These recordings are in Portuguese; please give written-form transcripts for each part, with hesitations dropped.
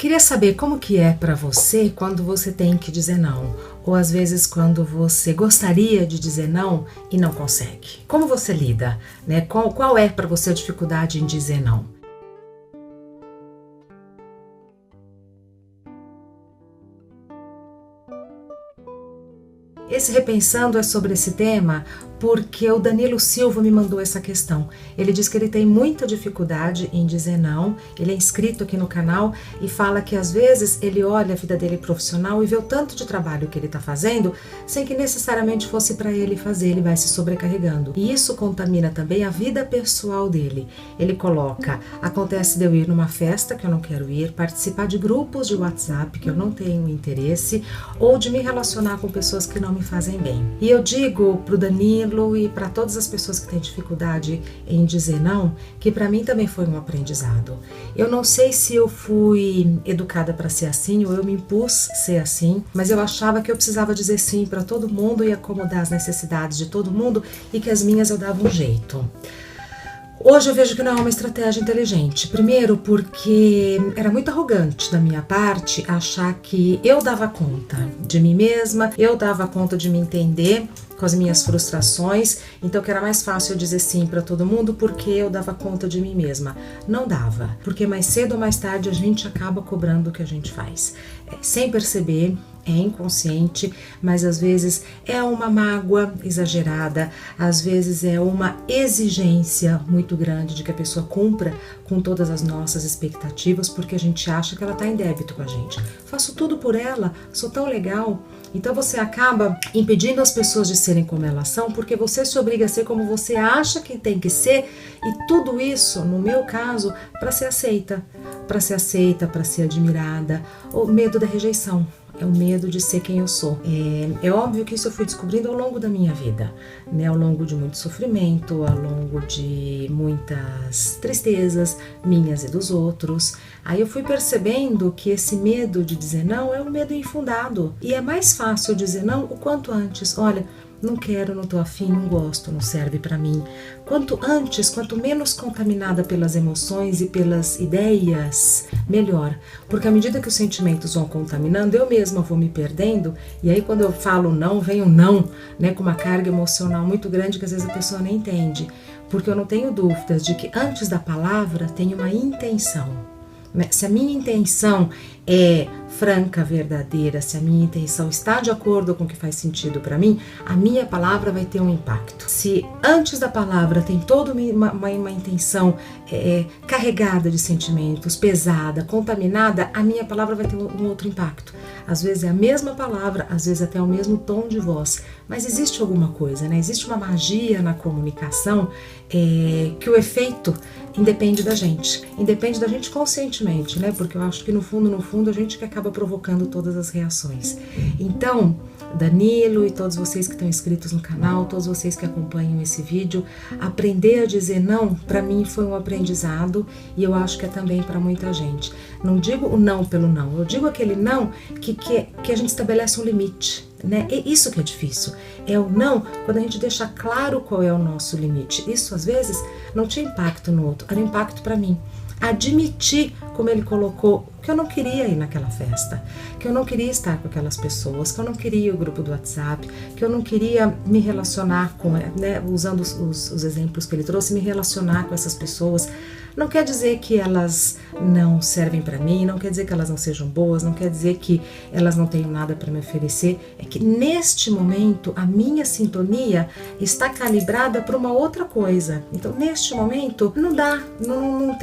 Queria saber como que é para você quando você tem que dizer não, ou às vezes quando você gostaria de dizer não e não consegue. Como você lida, né? Qual é para você a dificuldade em dizer não? Esse Repensando é sobre esse tema porque o Danilo Silva me mandou essa questão. Ele diz que ele tem muita dificuldade em dizer não, ele é inscrito aqui no canal e fala que às vezes ele olha a vida dele profissional e vê o tanto de trabalho que ele está fazendo sem que necessariamente fosse para ele fazer, ele vai se sobrecarregando. E isso contamina também a vida pessoal dele. Ele coloca, acontece de eu ir numa festa que eu não quero ir, participar de grupos de WhatsApp que eu não tenho interesse ou de me relacionar com pessoas que não me fazem bem. E eu digo pro Danilo e para todas as pessoas que têm dificuldade em dizer não, que para mim também foi um aprendizado. Eu não sei se eu fui educada para ser assim ou eu me impus ser assim, mas eu achava que eu precisava dizer sim para todo mundo e acomodar as necessidades de todo mundo e que as minhas eu dava um jeito. Hoje eu vejo que não é uma estratégia inteligente. Primeiro porque era muito arrogante da minha parte achar que eu dava conta de mim mesma, eu dava conta de me entender com as minhas frustrações, então que era mais fácil eu dizer sim para todo mundo porque eu dava conta de mim mesma. Não dava, porque mais cedo ou mais tarde a gente acaba cobrando o que a gente faz. Sem perceber, é inconsciente, mas às vezes é uma mágoa exagerada, às vezes é uma exigência muito grande de que a pessoa cumpra com todas as nossas expectativas, porque a gente acha que ela está em débito com a gente. Faço tudo por ela, sou tão legal. Então você acaba impedindo as pessoas de serem como elas são, porque você se obriga a ser como você acha que tem que ser, e tudo isso, no meu caso, para ser aceita, para ser admirada, o medo da rejeição. É o medo de ser quem eu sou. É óbvio que isso eu fui descobrindo ao longo da minha vida, né? Ao longo de muito sofrimento, ao longo de muitas tristezas minhas e dos outros. Aí eu fui percebendo que esse medo de dizer não é um medo infundado. E é mais fácil dizer não o quanto antes. Olha, não quero, não tô afim, não gosto, não serve para mim. Quanto antes, quanto menos contaminada pelas emoções e pelas ideias, melhor. Porque à medida que os sentimentos vão contaminando, eu mesma vou me perdendo. E aí quando eu falo não, vem um não, né, com uma carga emocional muito grande que às vezes a pessoa nem entende. Porque eu não tenho dúvidas de que antes da palavra tem uma intenção. Se a minha intenção é franca, verdadeira, se a minha intenção está de acordo com o que faz sentido para mim, a minha palavra vai ter um impacto. Se antes da palavra tem toda uma intenção carregada de sentimentos, pesada, contaminada, a minha palavra vai ter um outro impacto. Às vezes é a mesma palavra, às vezes até o mesmo tom de voz, mas existe alguma coisa, né? Existe uma magia na comunicação que o efeito independe da gente conscientemente, né? Porque eu acho que no fundo a gente que acaba provocando todas as reações. Então, Danilo e todos vocês que estão inscritos no canal, todos vocês que acompanham esse vídeo, aprender a dizer não, para mim foi um aprendizado e eu acho que é também para muita gente. Não digo o não pelo não, eu digo aquele não que a gente estabelece um limite, né? E isso que é difícil, é o não quando a gente deixa claro qual é o nosso limite. Isso às vezes não tinha impacto no outro, era impacto para mim. Admitir, como ele colocou, que eu não queria ir naquela festa, que eu não queria estar com aquelas pessoas, que eu não queria o grupo do WhatsApp, que eu não queria me relacionar com, né, usando os exemplos que ele trouxe, me relacionar com essas pessoas. Não quer dizer que elas não servem para mim, não quer dizer que elas não sejam boas, não quer dizer que elas não tenham nada para me oferecer. É que neste momento a minha sintonia está calibrada para uma outra coisa. Então neste momento não dá, não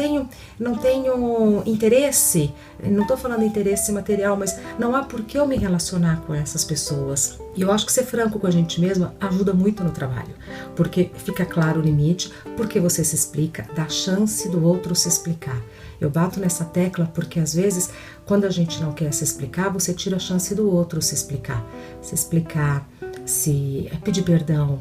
tenho interesse, não estou falando interesse material, mas não há por que eu me relacionar com essas pessoas. E eu acho que ser franco com a gente mesma ajuda muito no trabalho, porque fica claro o limite, porque você se explica, dá chance do outro se explicar. Eu bato nessa tecla porque às vezes, quando a gente não quer se explicar, você tira a chance do outro se explicar. Se explicar, se pedir perdão,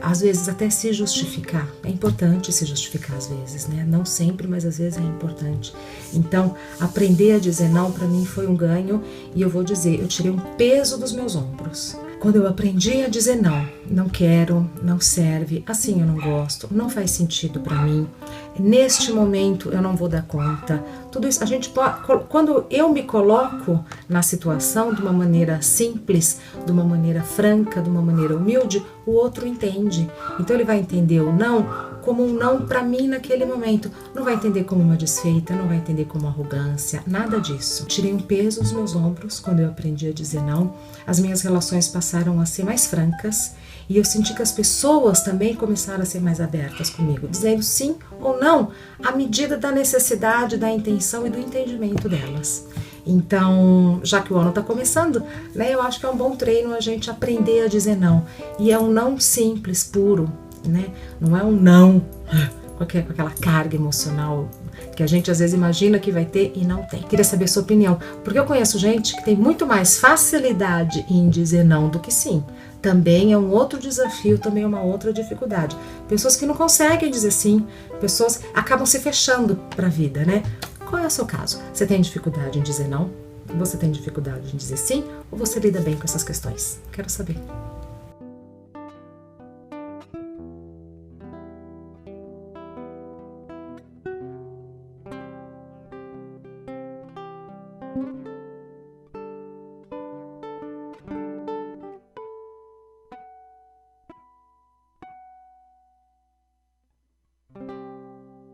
às vezes até se justificar. É importante se justificar às vezes, né? Não sempre, mas às vezes é importante. Então, aprender a dizer não para mim foi um ganho e eu vou dizer, eu tirei um peso dos meus ombros. Quando eu aprendi a dizer não, não quero, não serve, assim eu não gosto, não faz sentido para mim, neste momento eu não vou dar conta, tudo isso a gente pode, quando eu me coloco na situação de uma maneira simples, de uma maneira franca, de uma maneira humilde, o outro entende. Então ele vai entender o não como um não para mim naquele momento, não vai entender como uma desfeita, não vai entender como arrogância, nada disso. Tirei um peso dos meus ombros quando eu aprendi a dizer não, as minhas relações passaram a ser mais francas e eu senti que as pessoas também começaram a ser mais abertas comigo, dizendo sim ou não à medida da necessidade, da intenção e do entendimento delas. Então, já que o ano está começando, né, eu acho que é um bom treino a gente aprender a dizer não. E é um não simples, puro, né? Não é um não com aquela carga emocional que a gente às vezes imagina que vai ter e não tem. Queria saber a sua opinião, porque eu conheço gente que tem muito mais facilidade em dizer não do que sim. Também é um outro desafio, também é uma outra dificuldade. Pessoas que não conseguem dizer sim, pessoas acabam se fechando para a vida, né? Qual é o seu caso? Você tem dificuldade em dizer não? Você tem dificuldade em dizer sim? Ou você lida bem com essas questões? Quero saber.